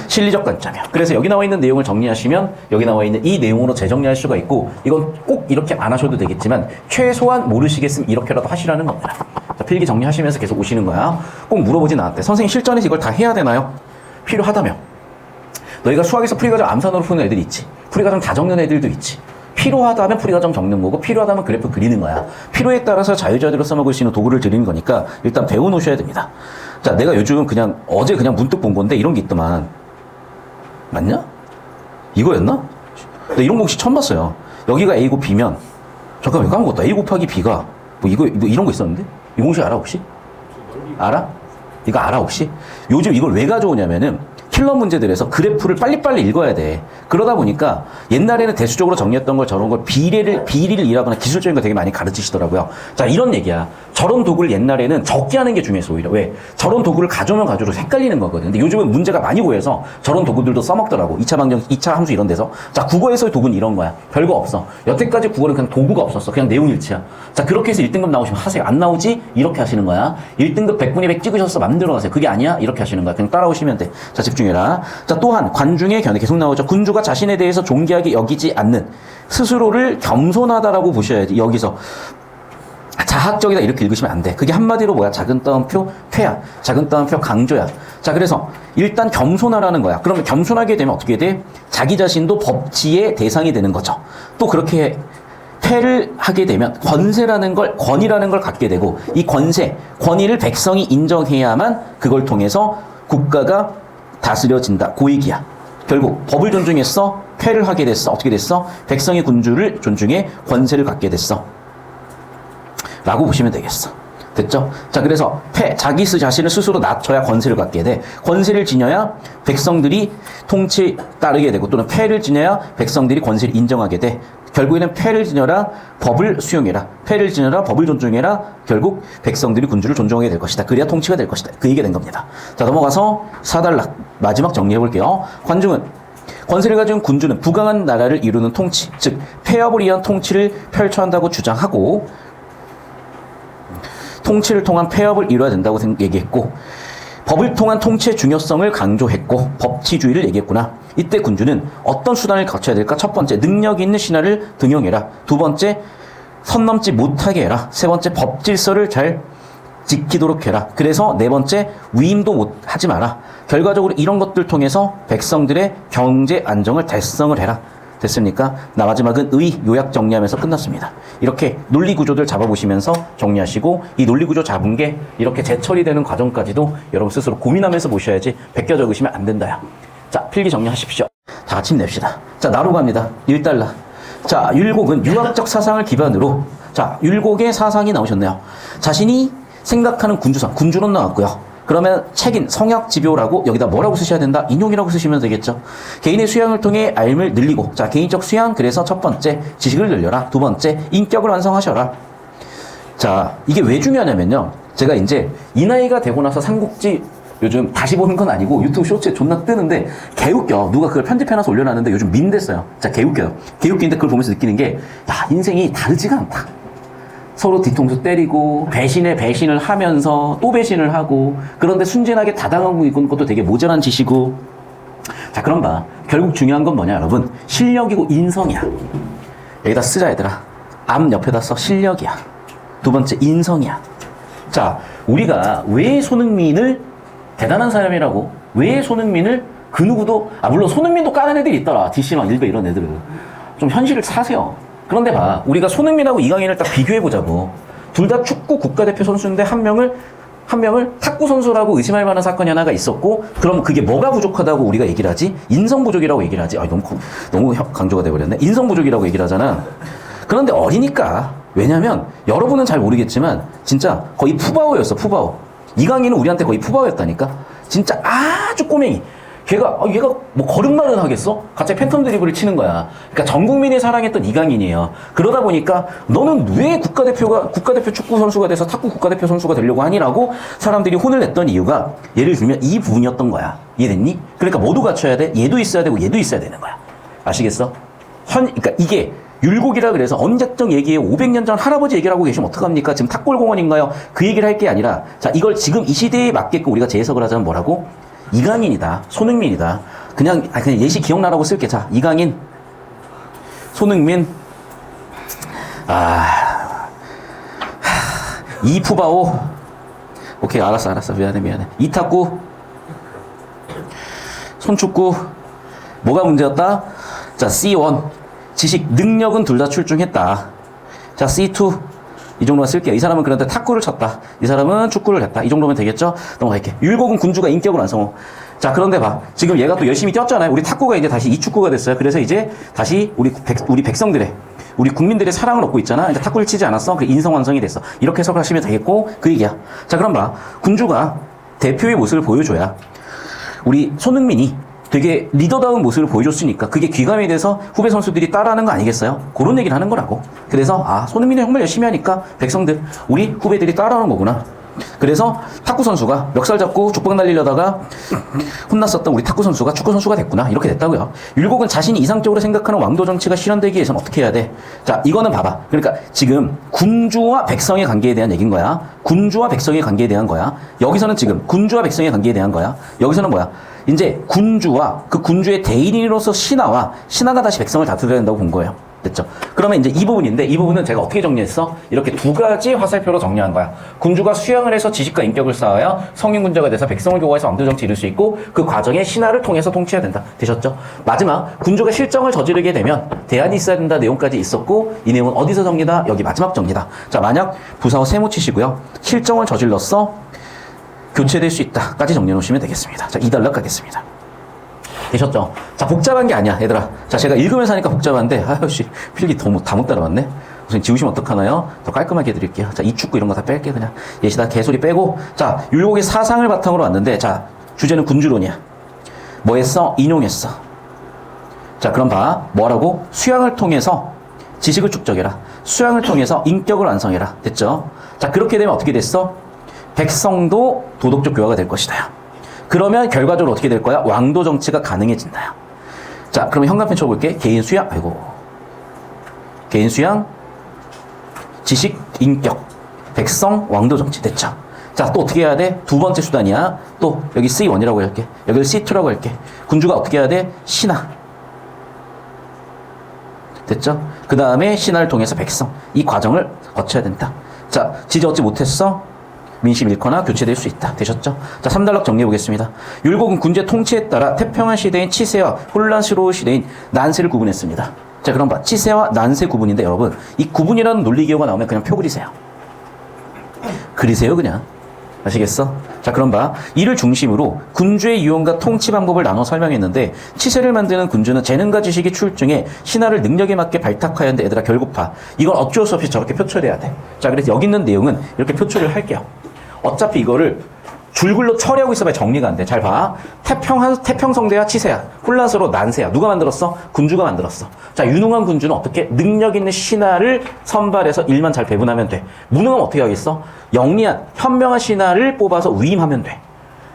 실리적 관점이야. 그래서 여기 나와 있는 내용을 정리하시면 여기 나와 있는 이 내용으로 재정리할 수가 있고 이건 꼭 이렇게 안 하셔도 되겠지만 최소한 모르시겠으면 이렇게라도 하시라는 겁니다. 자, 필기 정리하시면서 계속 오시는 거야. 꼭 물어보진 않았대. 선생님 실전에서 이걸 다 해야 되나요? 필요하다며. 너희가 수학에서 풀이과정 암산으로 푸는 애들 있지. 풀이과정 다 적는 애들도 있지. 필요하다면 풀이과정 적는 거고 필요하다면 그래프 그리는 거야. 필요에 따라서 자유자재로 써먹을 수 있는 도구를 드리는 거니까 일단 배워놓으셔야 됩니다. 자, 내가 요즘 그냥 어제 그냥 문득 본 건데 이런 게 있더만. 맞냐? 이거였나? 나 이런 공식 처음 봤어요. 여기가 A고 B면 잠깐만 까먹었다. A 곱하기 B가 뭐 이런 거 있었는데? 이 공식 알아 혹시? 알아? 이거 알아 혹시? 요즘 이걸 왜 가져오냐면은 킬러 문제들에서 그래프를 빨리빨리 읽어야 돼. 그러다 보니까 옛날에는 대수적으로 정리했던 걸 저런 걸 비리를 일하거나 기술적인 거 되게 많이 가르치시더라고요. 자, 이런 얘기야. 저런 도구를 옛날에는 적게 하는 게 중요했어, 오히려. 왜? 저런 도구를 가져오면 가져올수록 헷갈리는 거거든. 근데 요즘은 문제가 많이 고여서 저런 도구들도 써먹더라고. 2차 함수 이런 데서. 자, 국어에서의 도구는 이런 거야. 별거 없어. 여태까지 국어는 그냥 도구가 없었어. 그냥 내용 일치야. 자, 그렇게 해서 1등급 나오시면 하세요. 안 나오지? 이렇게 하시는 거야. 1등급 100분의 100 찍으셔서 만들어 가세요. 그게 아니야? 이렇게 하시는 거야. 그냥 따라오시면 돼. 자, 집중해야 돼. 존중해라. 자, 또한 관중의 견해 계속 나오죠. 군주가 자신에 대해서 존귀하게 여기지 않는 스스로를 겸손하다라고 보셔야지. 여기서 자학적이다 이렇게 읽으시면 안 돼. 그게 한마디로 뭐야? 작은 따옴표 퇴야. 작은 따옴표 강조야. 자, 그래서 일단 겸손하라는 거야. 그러면 겸손하게 되면 어떻게 돼? 자기 자신도 법치의 대상이 되는 거죠. 또 그렇게 퇴를 하게 되면 권세라는 걸, 권위라는 걸 갖게 되고, 이 권세, 권위를 백성이 인정해야만 그걸 통해서 국가가 다스려진다. 그 얘기야. 결국 법을 존중했어. 퇴를 하게 됐어. 어떻게 됐어? 백성의 군주를 존중해 권세를 갖게 됐어. 라고 보시면 되겠어. 됐죠? 자, 그래서 자기 자신을 스스로 낮춰야 권세를 갖게 돼. 권세를 지녀야 백성들이 통치에 따르게 되고, 또는 폐를 지녀야 백성들이 권세를 인정하게 돼. 결국에는 폐를 지녀라, 법을 수용해라. 폐를 지녀라, 법을 존중해라. 결국 백성들이 군주를 존중하게 될 것이다. 그래야 통치가 될 것이다. 그 얘기가 된 겁니다. 자, 넘어가서 4단락 마지막 정리해 볼게요. 관중은 권세를 가진 군주는 부강한 나라를 이루는 통치, 즉 폐업을 위한 통치를 펼쳐한다고 주장하고, 통치를 통한 폐업을 이루어야 된다고 얘기했고, 법을 통한 통치의 중요성을 강조했고, 법치주의를 얘기했구나. 이때 군주는 어떤 수단을 거쳐야 될까? 첫 번째, 능력 있는 신하를 등용해라. 두 번째, 선 넘지 못하게 해라. 세 번째, 법 질서를 잘 지키도록 해라. 그래서 네 번째, 위임도 하지 마라. 결과적으로 이런 것들 통해서 백성들의 경제 안정을 달성을 해라. 됐습니까? 나 마지막은 요약 정리하면서 끝났습니다. 이렇게 논리 구조들 잡아보시면서 정리하시고, 이 논리 구조 잡은 게 이렇게 재처리되는 과정까지도 여러분 스스로 고민하면서 보셔야지 베껴 적으시면 안 된다야. 자, 필기 정리하십시오. 자, 아침 냅시다. 자, 나로 갑니다. 1달러. 자, 율곡은 유학적 사상을 기반으로, 자, 율곡의 사상이 나오셨네요. 자신이 생각하는 군주상, 군주론 나왔고요. 그러면 책인 성약지묘라고 여기다 뭐라고 쓰셔야 된다? 인용이라고 쓰시면 되겠죠. 개인의 수양을 통해 알을 늘리고, 자, 개인적 수양, 그래서 첫 번째 지식을 늘려라. 두 번째 인격을 완성하셔라. 자, 이게 왜 중요하냐면요, 제가 이제 이 나이가 되고 나서 삼국지 요즘 다시 보는 건 아니고 유튜브 쇼츠에 존나 뜨는데 개웃겨. 누가 그걸 편집해놔서 올려놨는데 요즘 밈됐어요. 자, 개웃겨요. 개웃기는데 그걸 보면서 느끼는 게, 야, 인생이 다르지가 않다. 서로 뒤통수 때리고 배신에 배신을 하면서 또 배신을 하고, 그런데 순진하게 다당하고 있는 것도 되게 모자란 짓이고. 자, 그럼 봐. 결국 중요한 건 뭐냐 여러분? 실력이고 인성이야. 여기다 쓰자 얘들아. 암 옆에다 써. 실력이야. 두 번째 인성이야. 자, 우리가 왜 손흥민을 대단한 사람이라고, 왜 손흥민을 그 누구도, 물론 손흥민도 까는 애들이 있더라. DC막 일베 이런 애들은. 좀 현실을 사세요. 그런데 봐, 우리가 손흥민하고 이강인을 딱 비교해보자고. 둘 다 축구 국가대표 선수인데 한 명을 탁구 선수라고 의심할 만한 사건이 하나가 있었고, 그럼 그게 뭐가 부족하다고 우리가 얘기를 하지? 인성 부족이라고 얘기를 하지. 너무 강조가 돼버렸네. 인성 부족이라고 얘기를 하잖아. 그런데 어리니까. 왜냐면 여러분은 잘 모르겠지만 진짜 거의 푸바오였어. 푸바오. 이강인은 우리한테 거의 푸바오였다니까. 진짜 아주 꼬맹이. 얘가 뭐 걸음마는 하겠어? 갑자기 팬텀 드리블을 치는 거야. 그러니까 전 국민이 사랑했던 이강인이에요. 그러다 보니까 너는 왜 국가대표 축구 선수가 돼서 탁구 국가대표 선수가 되려고 하니라고 사람들이 혼을 냈던 이유가, 예를 들면 이 부분이었던 거야. 이해됐니? 그러니까 모두 갖춰야 돼. 얘도 있어야 되고 얘도 있어야 되는 거야. 아시겠어? 그러니까 이게 율곡이라 그래서 언제적 얘기에 500년 전 할아버지 얘기를 하고 계시면 어떡합니까? 지금 탁골공원인가요? 그 얘기를 할 게 아니라, 자, 이걸 지금 이 시대에 맞게끔 우리가 재해석을 하자면 뭐라고? 이강인이다. 손흥민이다. 그냥 예시 기억나라고 쓸게. 자, 이강인, 손흥민, 이푸바오. 오케이, 알았어. 미안해. 이탁구, 손축구. 뭐가 문제였다? 자, C1. 지식, 능력은 둘 다 출중했다. 자, C2. 이 정도만 쓸게요. 이 사람은 그런데 탁구를 쳤다. 이 사람은 축구를 했다. 이 정도면 되겠죠? 넘어갈게. 율곡은 군주가 인격을 완성호. 자, 그런데 봐. 지금 얘가 또 열심히 뛰었잖아요. 우리 탁구가 이제 다시 이 축구가 됐어요. 그래서 이제 다시 우리 백성들의, 우리 국민들의 사랑을 얻고 있잖아. 이제 탁구를 치지 않았어. 그 인성 완성이 됐어. 이렇게 해석하시면 되겠고, 그 얘기야. 자, 그럼 봐. 군주가 대표의 모습을 보여줘야 우리 손흥민이 되게 리더다운 모습을 보여줬으니까 그게 귀감이 돼서 후배 선수들이 따라하는 거 아니겠어요? 그런 얘기를 하는 거라고. 그래서 손흥민이 정말 열심히 하니까 백성들, 우리 후배들이 따라하는 거구나. 그래서 탁구 선수가 멱살 잡고 족박 날리려다가 혼났었던 우리 탁구 선수가 축구 선수가 됐구나. 이렇게 됐다고요. 율곡은 자신이 이상적으로 생각하는 왕도 정치가 실현되기 위해서는 어떻게 해야 돼? 자, 이거는 봐봐. 그러니까 지금 군주와 백성의 관계에 대한 얘기인 거야. 군주와 백성의 관계에 대한 거야. 여기서는 지금 군주와 백성의 관계에 대한 거야. 여기서는 뭐야? 이제 군주와 그 군주의 대인으로서 신하와 신하가 다시 백성을 다스려야 된다고 본 거예요. 됐죠? 그러면 이제 이 부분인데, 이 부분은 제가 어떻게 정리했어? 이렇게 두 가지 화살표로 정리한 거야. 군주가 수양을 해서 지식과 인격을 쌓아야 성인군자가 돼서 백성을 교화해서 왕도 정치 이룰 수 있고, 그 과정에 신하를 통해서 통치해야 된다. 되셨죠? 마지막, 군주가 실정을 저지르게 되면 대안이 있어야 된다 내용까지 있었고, 이 내용은 어디서 정리다? 여기 마지막 정리다. 자, 만약 부사어 세모 치시고요. 실정을 저질렀어 교체될 수 있다 까지 정리해 놓으시면 되겠습니다. 자, 2단락 가겠습니다. 되셨죠? 자, 복잡한 게 아니야, 얘들아. 자, 제가 읽으면서 하니까 복잡한데, 아유씨, 필기 다 못 따라왔네? 우선 지우시면 어떡하나요? 더 깔끔하게 해드릴게요. 자, 이 축구 이런 거 다 뺄게, 그냥. 예시다 개소리 빼고. 자, 율곡의 사상을 바탕으로 왔는데, 자, 주제는 군주론이야. 뭐 했어? 인용했어. 자, 그럼 봐. 뭐라고? 수양을 통해서 지식을 축적해라. 수양을 통해서 인격을 완성해라. 됐죠? 자, 그렇게 되면 어떻게 됐어? 백성도 도덕적 교화가 될 것이다. 그러면 결과적으로 어떻게 될 거야? 왕도 정치가 가능해진다. 자, 그러면 현관편 쳐볼게. 개인 수양, 개인 수양, 지식, 인격, 백성, 왕도 정치. 됐죠? 자, 또 어떻게 해야 돼? 두 번째 수단이야. 또 여기 C1이라고 할게. 여기를 C2라고 할게. 군주가 어떻게 해야 돼? 신하. 됐죠? 그 다음에 신하를 통해서 백성. 이 과정을 거쳐야 된다. 자, 지지 얻지 못했어? 민심 잃거나 교체될 수 있다. 되셨죠? 자, 3단락 정리해 보겠습니다. 율곡은 군주의 통치에 따라 태평한 시대인 치세와 혼란스러운 시대인 난세를 구분했습니다. 자, 그럼 봐. 치세와 난세 구분인데 여러분, 이 구분이라는 논리기호가 나오면 그냥 표 그리세요. 그리세요, 그냥. 아시겠어? 자, 그럼 봐. 이를 중심으로 군주의 유형과 통치 방법을 나눠 설명했는데, 치세를 만드는 군주는 재능과 지식이 출중해 신하를 능력에 맞게 발탁하였는데, 얘들아 결국 봐. 이건 어쩔 수 없이 저렇게 표출해야 돼. 자, 그래서 여기 있는 내용은 이렇게 표출을 할게요. 어차피 이거를 줄글로 처리하고 있어봐야 정리가 안 돼. 잘 봐. 태평성대야 치세야. 혼란스러워 난세야. 누가 만들었어? 군주가 만들었어. 자, 유능한 군주는 어떻게? 능력 있는 신하를 선발해서 일만 잘 배분하면 돼. 무능하면 어떻게 하겠어? 영리한, 현명한 신하를 뽑아서 위임하면 돼.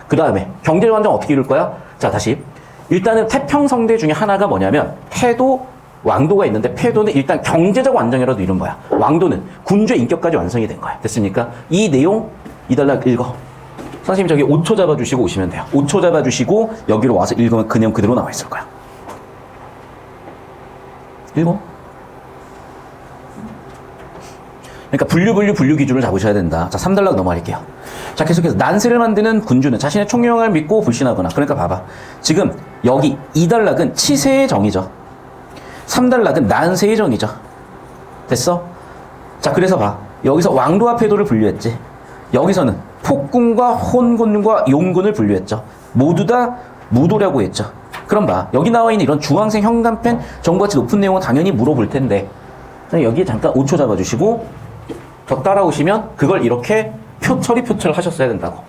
그 다음에 경제적 안정 어떻게 이룰 거야? 자, 다시. 일단은 태평성대 중에 하나가 뭐냐면 패도, 왕도가 있는데 패도는 일단 경제적 완성이라도 이룬 거야. 왕도는 군주의 인격까지 완성이 된 거야. 됐습니까? 이 내용 2단락 읽어. 선생님 저기 5초 잡아주시고 오시면 돼요. 5초 잡아주시고 여기로 와서 읽으면 그 내용 그대로 나와 있을 거야. 읽어. 그러니까 분류 기준을 잡으셔야 된다. 자, 3단락 넘어갈게요. 자, 계속해서 난세를 만드는 군주는 자신의 총명을 믿고 불신하거나. 그러니까 봐봐. 지금 여기 2단락은 치세의 정의죠. 3단락은 난세의 정의죠. 됐어? 자, 그래서 봐. 여기서 왕도와 패도를 분류했지. 여기서는 폭군과 혼군과 용군을 분류했죠. 모두 다 무도라고 했죠. 그럼 봐. 여기 나와 있는 이런 중앙생 현관펜 정보가치 높은 내용은 당연히 물어볼 텐데, 여기 잠깐 5초 잡아주시고 더 따라오시면 그걸 이렇게 표철을 하셨어야 된다고.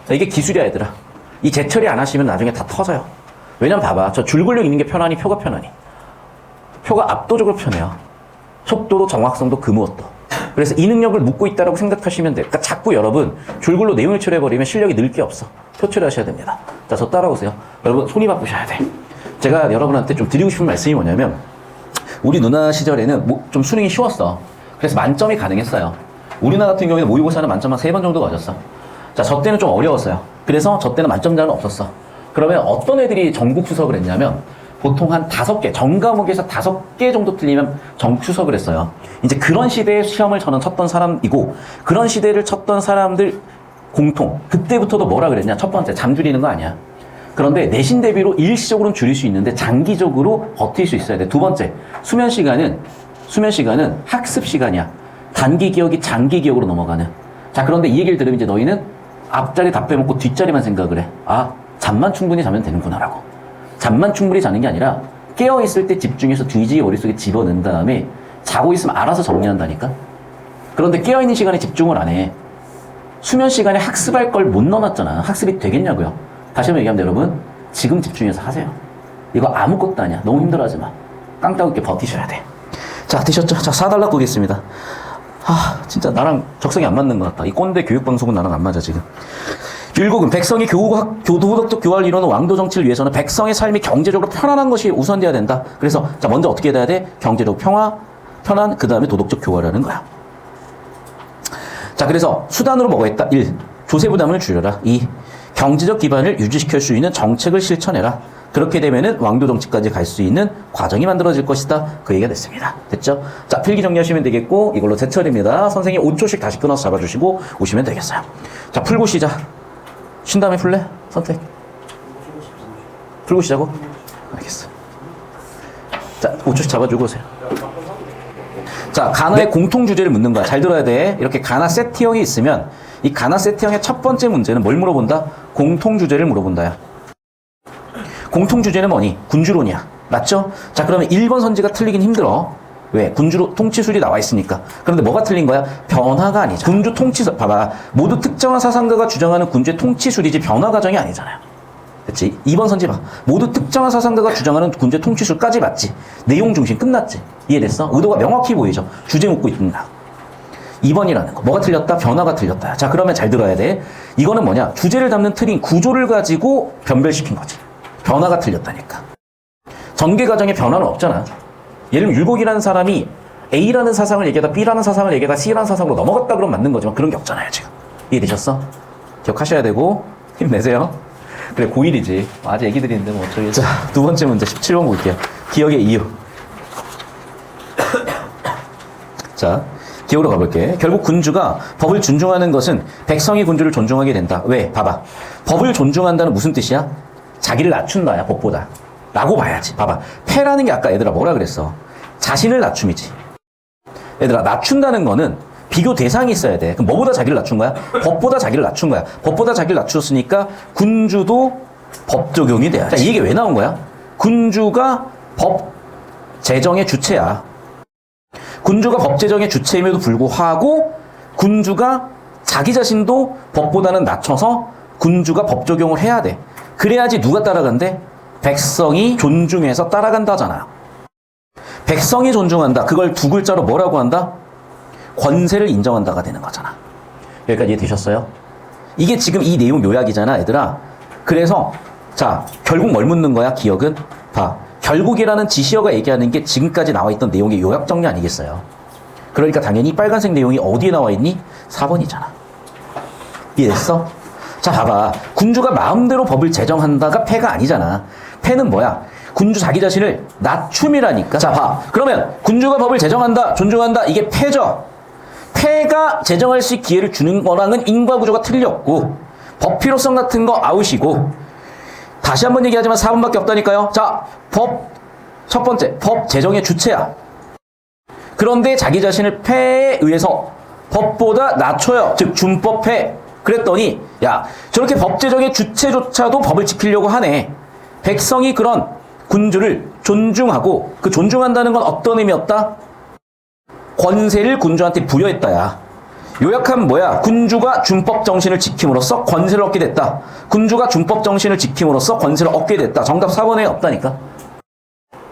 이게 기술이야, 얘들아. 이 재처리 안 하시면 나중에 다 터져요. 왜냐면 봐봐. 저 줄글력 있는 게 편하니 표가 편하니. 표가 압도적으로 편해요. 속도도 정확성도 그 무엇도. 그래서 이 능력을 묻고 있다고 생각하시면 돼요. 그러니까 자꾸 여러분 줄글로 내용을 처리해버리면 실력이 늘 게 없어. 표출하셔야 됩니다. 자, 저 따라오세요. 여러분 손이 바쁘셔야 돼. 제가 여러분한테 좀 드리고 싶은 말씀이 뭐냐면, 우리 누나 시절에는 좀 수능이 쉬웠어. 그래서 만점이 가능했어요. 우리 누나 같은 경우에는 모의고사는 만점 한 3번 정도 맞았어. 자, 저 때는 좀 어려웠어요. 그래서 저 때는 만점자는 없었어. 그러면 어떤 애들이 전국 수석을 했냐면, 보통 한 5개, 전 과목에서 5개 정도 틀리면 전국 수석을 했어요. 이제 그런 시대의 시험을 저는 쳤던 사람이고, 그런 시대를 쳤던 사람들 공통, 그때부터도 뭐라 그랬냐? 첫 번째, 잠 줄이는 거 아니야. 그런데 내신 대비로 일시적으로는 줄일 수 있는데 장기적으로 버틸 수 있어야 돼. 두 번째, 수면 시간은 학습 시간이야. 단기 기억이 장기 기억으로 넘어가는. 자, 그런데 이 얘기를 들으면 이제 너희는 앞자리 다 빼먹고 뒷자리만 생각을 해. 아, 잠만 충분히 자면 되는구나라고. 잠만 충분히 자는 게 아니라 깨어있을 때 집중해서 뒤지게 머릿속에 집어넣은 다음에 자고 있으면 알아서 정리한다니까. 그런데 깨어있는 시간에 집중을 안 해. 수면 시간에 학습할 걸 못 넣어놨잖아. 학습이 되겠냐고요. 다시 한번 얘기하면 여러분, 지금 집중해서 하세요. 이거 아무것도 아니야. 너무 힘들어하지 마. 깡따구 있게 버티셔야 돼. 자, 되셨죠? 자, 4단락 보겠습니다. 진짜 나랑 적성이 안 맞는 것 같다. 이 꼰대 교육방송은 나랑 안 맞아, 지금. 율곡은 백성이 도덕적 교화를 이루는 왕도 정치를 위해서는 백성의 삶이 경제적으로 편안한 것이 우선돼야 된다. 그래서, 자, 먼저 어떻게 돼야 돼? 경제적 편안, 그 다음에 도덕적 교화라는 거야. 자, 그래서 수단으로 뭐가 있다? 1. 조세 부담을 줄여라. 2. 경제적 기반을 유지시킬 수 있는 정책을 실천해라. 그렇게 되면은 왕도 정치까지 갈 수 있는 과정이 만들어질 것이다. 그 얘기가 됐습니다. 됐죠? 자, 필기 정리하시면 되겠고, 이걸로 제철입니다. 선생님 5초씩 다시 끊어서 잡아주시고 오시면 되겠어요. 자, 풀고 시작. 쉰 다음에 풀래? 선택. 풀고 시작하고? 알겠어. 자, 5초씩 잡아주고 오세요. 자, 가나의 공통 주제를 묻는 거야. 잘 들어야 돼. 이렇게 가나 세트형이 있으면 이 가나 세트형의 첫 번째 문제는 뭘 물어본다? 공통 주제를 물어본다야. 공통 주제는 뭐니? 군주론이야. 맞죠? 자, 그러면 1번 선지가 틀리긴 힘들어. 왜? 군주 통치술이 나와 있으니까. 그런데 뭐가 틀린 거야? 변화가 아니잖아. 군주 통치술, 봐봐. 모두 특정한 사상가가 주장하는 군주의 통치술이지 변화 과정이 아니잖아요. 그치? 2번 선지 봐. 모두 특정한 사상가가 주장하는 군주의 통치술까지 맞지? 내용 중심 끝났지? 이해됐어? 의도가 명확히 보이죠? 주제 묻고 있다. 2번이라는 거. 뭐가 틀렸다? 변화가 틀렸다. 자, 그러면 잘 들어야 돼. 이거는 뭐냐? 주제를 담는 틀인 구조를 가지고 변별시킨 거지. 변화가 틀렸다니까. 전개 과정에 변화는 없잖아. 예를 들면 율곡이라는 사람이 A라는 사상을 얘기하다 B라는 사상을 얘기하다 C라는 사상으로 넘어갔다 그러면 맞는 거지만 그런 게 없잖아요, 지금. 이해되셨어? 기억하셔야 되고 힘내세요. 그래, 고1이지. 아직 애기들이 있는데 뭐 어쩌겠어. 자, 두 번째 문제 17번 볼게요. 기억의 이유. 자, 기억으로 가볼게. 결국 군주가 법을 존중하는 것은 백성이 군주를 존중하게 된다. 왜? 봐봐. 법을 존중한다는 무슨 뜻이야? 자기를 낮춘다야, 법보다. 라고 봐야지. 봐봐. 패라는 게 아까 얘들아 뭐라 그랬어? 자신을 낮춤이지. 얘들아, 낮춘다는 거는 비교 대상이 있어야 돼. 그럼 뭐보다 자기를 낮춘 거야? 법보다 자기를 낮춘 거야. 법보다 자기를 낮췄으니까 군주도 법 적용이 돼야지. 자, 이 얘기 왜 나온 거야? 군주가 법 제정의 주체야. 군주가 법 제정의 주체임에도 불구하고 군주가 자기 자신도 법보다는 낮춰서 군주가 법 적용을 해야 돼. 그래야지 누가 따라간대? 백성이 존중해서 따라간다잖아. 백성이 존중한다. 그걸 두 글자로 뭐라고 한다? 권세를 인정한다가 되는 거잖아. 여기까지 이해되셨어요? 이게 지금 이 내용 요약이잖아, 얘들아. 그래서 자, 결국 뭘 묻는 거야, 기억은? 봐. 결국이라는 지시어가 얘기하는 게 지금까지 나와 있던 내용의 요약 정리 아니겠어요? 그러니까 당연히 빨간색 내용이 어디에 나와 있니? 4번이잖아. 이해됐어? 자, 봐봐. 군주가 마음대로 법을 제정한다가 패가 아니잖아. 패는 뭐야? 군주 자기 자신을 낮춤이라니까. 자, 봐. 그러면 군주가 법을 제정한다, 존중한다, 이게 패죠. 패가 제정할 수 있는 기회를 주는 거랑은 인과 구조가 틀렸고 법 필요성 같은 거 아웃이고, 다시 한번 얘기하지만 4번밖에 없다니까요. 자, 첫 번째, 법 제정의 주체야. 그런데 자기 자신을 패에 의해서 법보다 낮춰요. 즉 준법패. 그랬더니 야, 저렇게 법 제정의 주체조차도 법을 지키려고 하네. 백성이 그런 군주를 존중하고, 그 존중한다는 건 어떤 의미였다? 권세를 군주한테 부여했다야. 요약하면 뭐야? 군주가 준법 정신을 지킴으로써 권세를 얻게 됐다. 군주가 준법 정신을 지킴으로써 권세를 얻게 됐다. 정답 4번에 없다니까.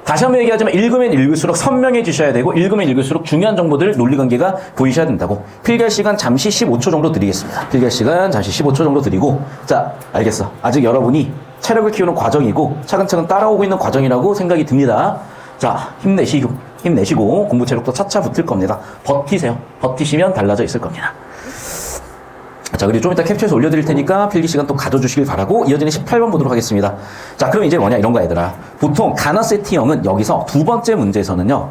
다시 한번 얘기하자면 읽으면 읽을수록 선명해지셔야 되고, 읽으면 읽을수록 중요한 정보들, 논리관계가 보이셔야 된다고. 필기할 시간 잠시 15초 정도 드리겠습니다. 필기할 시간 잠시 15초 정도 드리고, 자, 알겠어. 아직 여러분이 체력을 키우는 과정이고 차근차근 따라오고 있는 과정이라고 생각이 듭니다. 자, 힘내시고 공부 체력도 차차 붙을 겁니다. 버티세요. 버티시면 달라져 있을 겁니다. 자, 그리고 좀 이따 캡처해서 올려드릴 테니까 필기 시간 또 가져주시길 바라고, 이어지는 18번 보도록 하겠습니다. 자, 그럼 이제 뭐냐, 이런 거 얘들아. 보통 가나 세티형은 여기서 두 번째 문제에서는요,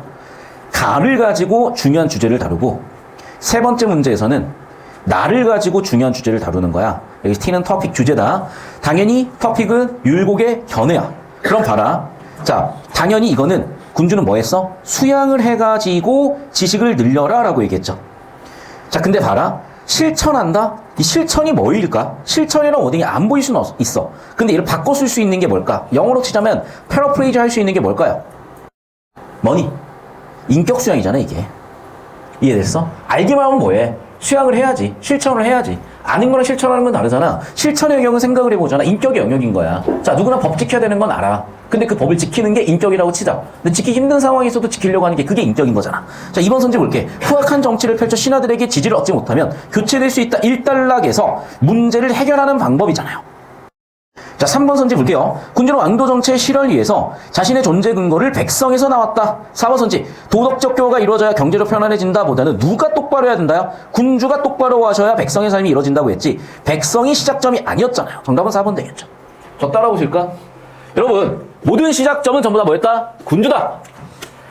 가를 가지고 중요한 주제를 다루고, 세 번째 문제에서는 나를 가지고 중요한 주제를 다루는 거야. 여기 T는 토픽 주제다. 당연히 토픽은 율곡의 견해야. 그럼 봐라. 자, 당연히 이거는 군주는 뭐 했어? 수양을 해가지고 지식을 늘려라 라고 얘기했죠. 자, 근데 봐라. 실천한다? 이 실천이 뭐일까? 실천이라는 워딩이 안 보일 수는 있어. 근데 이를 바꿔 쓸 수 있는 게 뭘까? 영어로 치자면 패러프레이즈 할 수 있는 게 뭘까요? 뭐니? 인격 수양이잖아, 이게. 이해됐어? 알기만 하면 뭐해? 수양을 해야지. 실천을 해야지. 아는 거랑 실천하는 건 다르잖아. 실천의 영역은 생각을 해보잖아. 인격의 영역인 거야. 자, 누구나 법 지켜야 되는 건 알아. 근데 그 법을 지키는 게 인격이라고 치자. 근데 지키기 힘든 상황에서도 지키려고 하는 게 그게 인격인 거잖아. 자, 이번 선지 볼게. 후악한 정치를 펼쳐 신하들에게 지지를 얻지 못하면 교체될 수 있다. 일단락에서 문제를 해결하는 방법이잖아요. 자, 3번 선지 볼게요. 군주는 왕도 정치의 실현을 위해서 자신의 존재 근거를 백성에서 나왔다. 4번 선지. 도덕적 교화가 이루어져야 경제적 편안해진다 보다는 누가 똑바로 해야 된다요? 군주가 똑바로 하셔야 백성의 삶이 이루어진다고 했지. 백성이 시작점이 아니었잖아요. 정답은 4번 되겠죠. 저 따라오실까? 여러분, 모든 시작점은 전부 다 뭐였다? 군주다.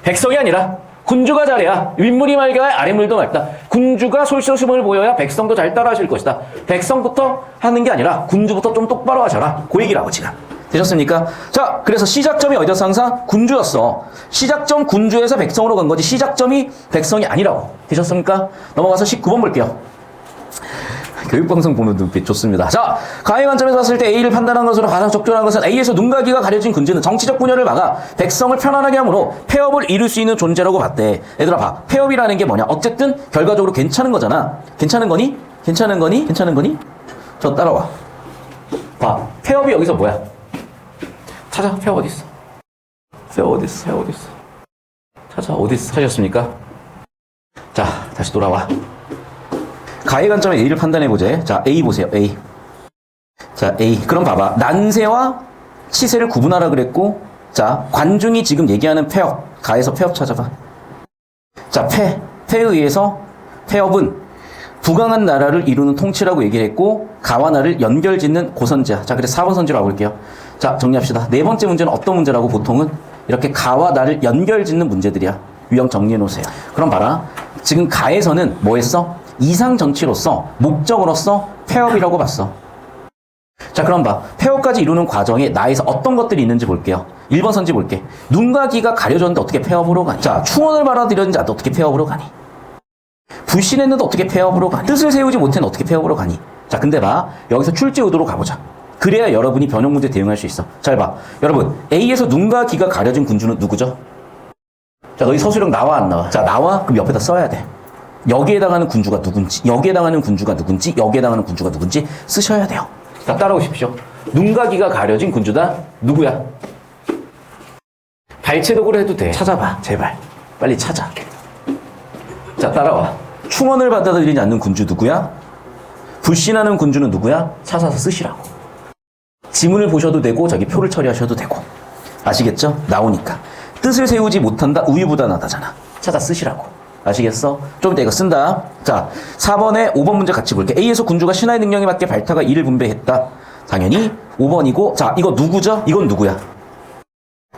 백성이 아니라 군주가 잘해야 윗물이 맑아야 아랫물도 맑다. 군주가 솔선수범을 보여야 백성도 잘 따라하실 것이다. 백성부터 하는 게 아니라 군주부터 좀 똑바로 하셔라. 그 얘기라고 지금. 되셨습니까? 자, 그래서 시작점이 어디였어? 항상 군주였어. 시작점 군주에서 백성으로 간 거지 시작점이 백성이 아니라고. 되셨습니까? 넘어가서 19번 볼게요. 교육방송 보는 눈빛 좋습니다. 자, 가해 관점에서 봤을 때 A를 판단한 것으로 가장 적절한 것은 A에서 눈과 귀가 가려진 군주는 정치적 분열을 막아 백성을 편안하게 함으로 폐업을 이룰 수 있는 존재라고 봤대. 얘들아 봐. 폐업이라는 게 뭐냐? 어쨌든 결과적으로 괜찮은 거잖아. 괜찮은 거니? 괜찮은 거니? 괜찮은 거니? 저 따라와. 봐. 폐업이 여기서 뭐야? 찾아. 폐업 어디 있어? 폐업 어디 있어? 폐업 어디 있어? 찾아. 어디 있어? 찾으셨습니까? 자, 다시 돌아와. 가해 관점에 A를 판단해보자. 자, A 보세요. A. 자, A. 그럼 봐봐. 난세와 치세를 구분하라 그랬고, 자, 관중이 지금 얘기하는 폐업. 가에서 폐업 찾아봐. 자, 폐에 의해서 폐업은 부강한 나라를 이루는 통치라고 얘기를 했고, 가와 나를 연결짓는 고선지야. 자, 그래서 4번 선지로 와볼게요. 자, 정리합시다. 네 번째 문제는 어떤 문제라고? 보통은 이렇게 가와 나를 연결짓는 문제들이야. 유형 정리해놓으세요. 그럼 봐라. 지금 가에서는 뭐 했어? 이상 정치로서 목적으로서 폐업이라고 봤어. 자, 그럼 봐. 폐업까지 이루는 과정에 나에서 어떤 것들이 있는지 볼게요. 1번 선지 볼게. 눈과 귀가 가려졌는데 어떻게 폐업으로 가니? 자, 충언을 받아들였는데 어떻게 폐업으로 가니? 불신했는데 어떻게 폐업으로 가니? 뜻을 세우지 못했는데 어떻게 폐업으로 가니? 자, 근데 봐. 여기서 출제 의도로 가보자. 그래야 여러분이 변형 문제 대응할 수 있어. 잘 봐. 여러분, A에서 눈과 귀가 가려진 군주는 누구죠? 자, 너희 서술형 나와 안 나와? 자, 나와? 그럼 옆에다 써야 돼. 여기에 해당하는 군주가 누군지, 여기에 해당하는 군주가 누군지, 여기에 해당하는 군주가 누군지 쓰셔야 돼요. 자, 따라오십시오. 눈과 귀가 가려진 군주다. 누구야? 발췌독으로 해도 돼. 찾아봐. 제발. 빨리 찾아. 자, 따라와. 충언을 받아들이지 않는 군주 누구야? 불신하는 군주는 누구야? 찾아서 쓰시라고. 지문을 보셔도 되고 저기 표를 처리하셔도 되고. 아시겠죠? 나오니까. 뜻을 세우지 못한다. 우유부단하다잖아. 찾아 쓰시라고. 아시겠어? 좀 이따 이거 쓴다. 자, 4번에 5번 문제 같이 볼게. A에서 군주가 신하의 능력에 맞게 발타가 일을 분배했다. 당연히 5번이고, 자, 이거 누구죠? 이건 누구야?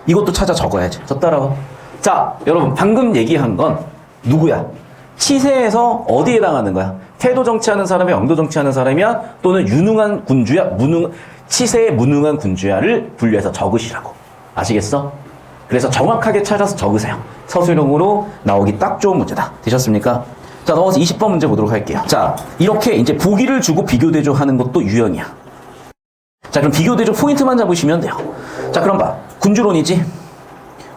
이것도 찾아 적어야지. 저 따라와. 자, 여러분, 방금 얘기한 건 누구야? 치세에서 어디에 해당하는 거야? 태도 정치하는 사람이야? 영도 정치하는 사람이야? 또는 유능한 군주야? 치세에 무능한 군주야를 분류해서 적으시라고. 아시겠어? 그래서 정확하게 찾아서 적으세요. 서술형으로 나오기 딱 좋은 문제다. 되셨습니까? 자, 넘어가서 20번 문제 보도록 할게요. 자, 이렇게 이제 보기를 주고 비교대조 하는 것도 유형이야. 자, 그럼 비교대조 포인트만 잡으시면 돼요. 자, 그럼 봐. 군주론이지?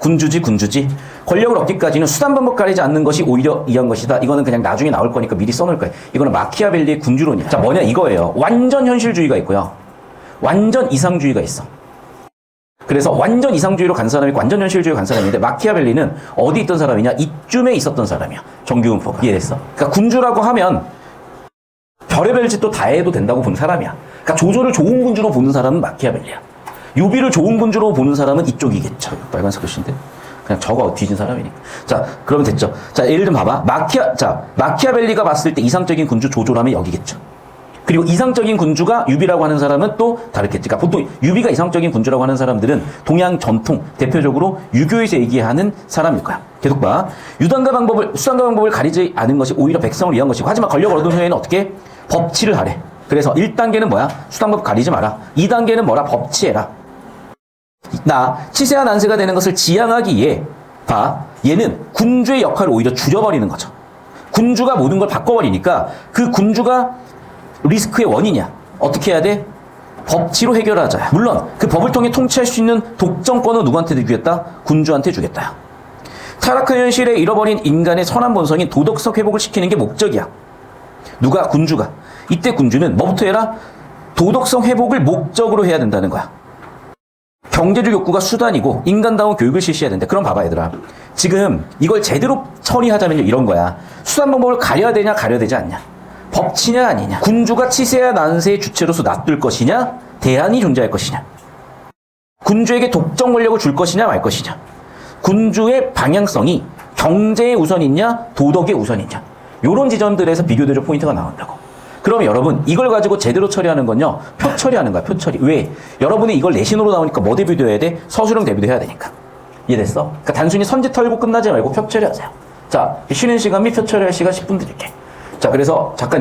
군주지. 권력을 얻기까지는 수단 방법 가리지 않는 것이 오히려 이한 것이다. 이거는 그냥 나중에 나올 거니까 미리 써놓을 거예요. 이거는 마키아벨리의 군주론이야. 자, 뭐냐 이거예요. 완전 현실주의가 있고요. 완전 이상주의가 있어. 그래서 완전 이상주의로 간 사람이 있고 완전 현실주의로 간 사람인데 마키아벨리는 어디 있던 사람이냐? 이쯤에 있었던 사람이야. 정규분포가. 이해됐어? 그러니까 군주라고 하면 별의별 짓도 다 해도 된다고 본 사람이야. 그러니까 조조를 좋은 군주로 보는 사람은 마키아벨리야. 유비를 좋은 군주로 보는 사람은 이쪽이겠죠. 빨간색 글씨인데. 그냥 적어 뒤진 사람이니까. 자, 그러면 됐죠. 자, 예를 들면 봐봐. 마키아벨리가 봤을 때 이상적인 군주 조조라면 여기겠죠. 그리고 이상적인 군주가 유비라고 하는 사람은 또 다르겠지. 그러니까 보통 유비가 이상적인 군주라고 하는 사람들은 동양 전통, 대표적으로 유교에서 얘기하는 사람일 거야. 계속 봐. 수단과 방법을 가리지 않은 것이 오히려 백성을 위한 것이고, 하지만 권력을 얻은 후에는 어떻게? 법치를 하래. 그래서 1단계는 뭐야? 수단법 가리지 마라. 2단계는 뭐라? 법치해라. 치세와 난세가 되는 것을 지향하기에, 얘는 군주의 역할을 오히려 줄여버리는 거죠. 군주가 모든 걸 바꿔버리니까 그 군주가 리스크의 원인이야. 어떻게 해야 돼? 법치로 해결하자. 물론 그 법을 통해 통치할 수 있는 독점권은 누구한테 주겠다? 군주한테 주겠다. 타락한 현실에 잃어버린 인간의 선한 본성인 도덕적 회복을 시키는 게 목적이야. 누가? 군주가. 이때 군주는 뭐부터 해라? 도덕성 회복을 목적으로 해야 된다는 거야. 경제적 욕구가 수단이고 인간다운 교육을 실시해야 된다. 그럼 봐봐 얘들아. 지금 이걸 제대로 처리하자면 이런 거야. 수단 방법을 가려야 되냐 가려야 되지 않냐. 법치냐 아니냐. 군주가 치세와 난세의 주체로서 놔둘 것이냐 대안이 존재할 것이냐. 군주에게 독점 권력을 줄 것이냐 말 것이냐. 군주의 방향성이 경제의 우선이냐 도덕의 우선이냐. 이런 지점들에서 비교대적 포인트가 나온다고. 그럼 여러분 이걸 가지고 제대로 처리하는 건요. 표 처리하는 거야. 표 처리. 왜? 여러분이 이걸 내신으로 나오니까 뭐 대비도 해야 돼? 서술형 대비도 해야 되니까. 이해됐어? 그러니까 단순히 선지 털고 끝나지 말고 표 처리하세요. 자, 쉬는 시간 및 표 처리할 시간 10분 드릴게. 자, 그래서 잠깐